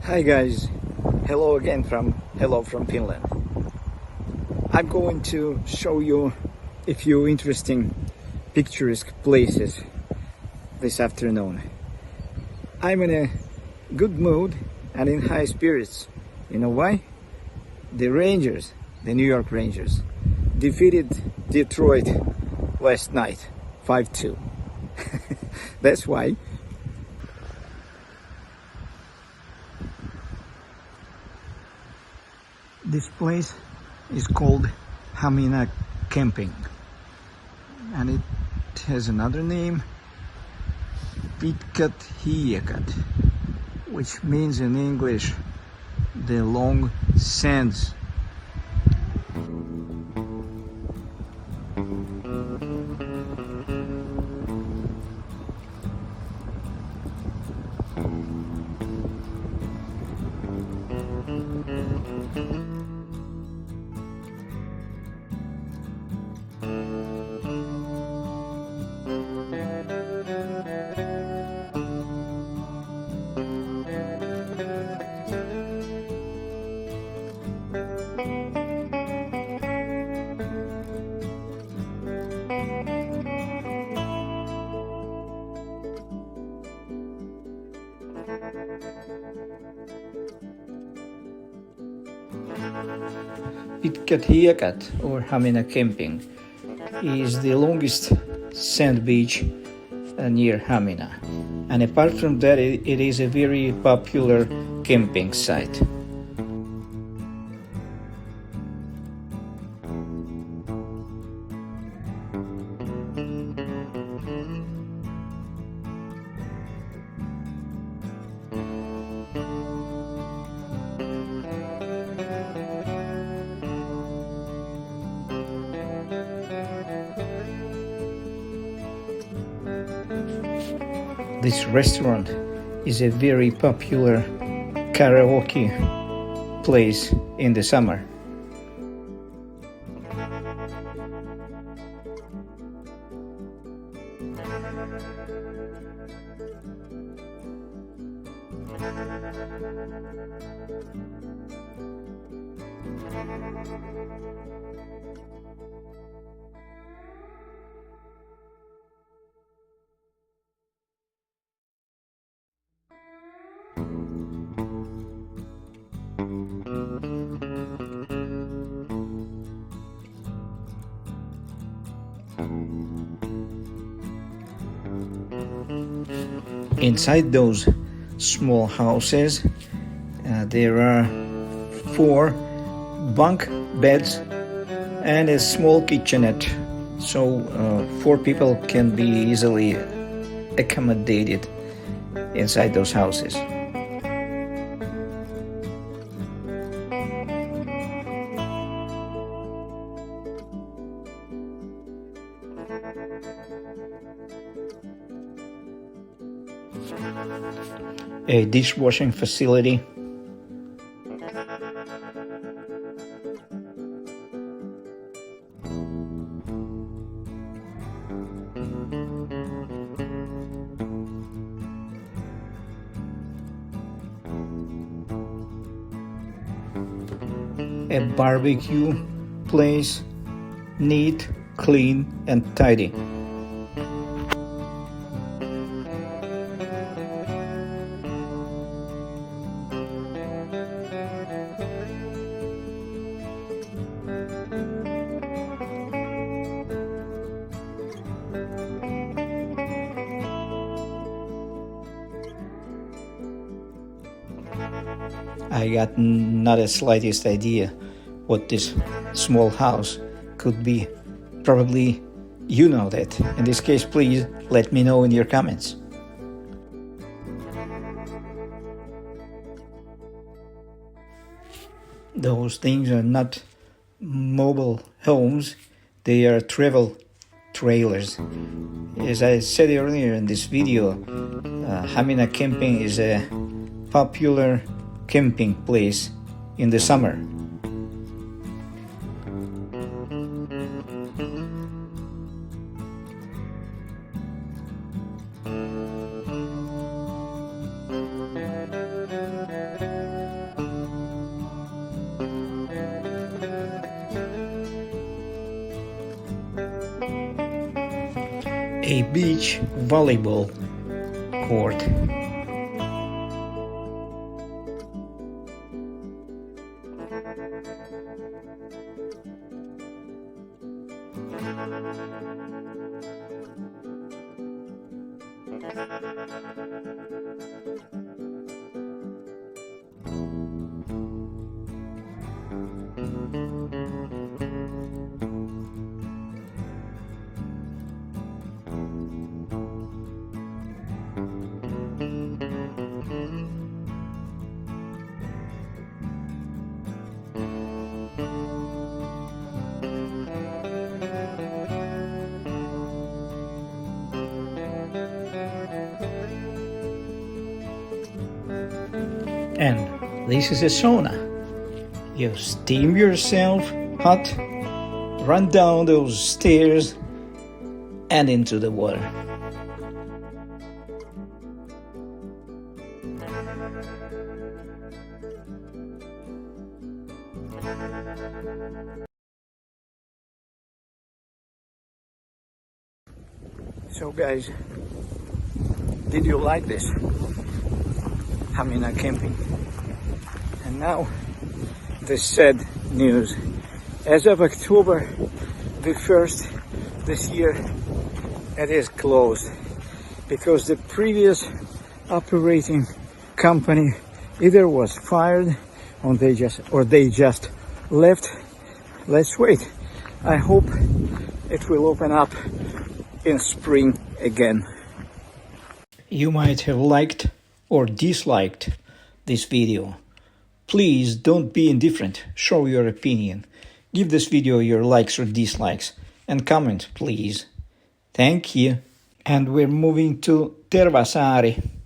Hi guys, hello from Finland. I'm going to show you a few interesting picturesque places this afternoon. I'm in a good mood and in high spirits. You know why? The New York Rangers, defeated Detroit last night 5-2. That's why. This place is called Hamina Camping, and it has another name, Pitkät Hiekat, which means in English the long sands. Pitkät Hiekat, or Hamina Camping, is the longest sand beach near Hamina, and apart from that it is a very popular camping site. This restaurant is a very popular karaoke place in the summer. Inside those small houses, there are 4 bunk beds and a small kitchenette, so 4 people can be easily accommodated inside those houses. A dishwashing facility, a barbecue place, neat, clean and tidy. I got not the slightest idea what this small house could be. Probably you know that. In this case, please let me know in your comments. Those things are not mobile homes, they are travel trailers. As I said earlier in this video, Hamina Camping is a popular camping place in the summer. a beach volleyball court. And this is a sauna. You steam yourself hot, run down those stairs and into the water. So guys, did you like this? Hamina Camping. And now the sad news. As of October the 1st this year, it is closed because the previous operating company either was fired or they just left. Let's wait. I hope it will open up in spring again. You might have liked or disliked this video. Please don't be indifferent, show your opinion. Give this video your likes or dislikes and comment, please. Thank you. And we're moving to Tervasaari.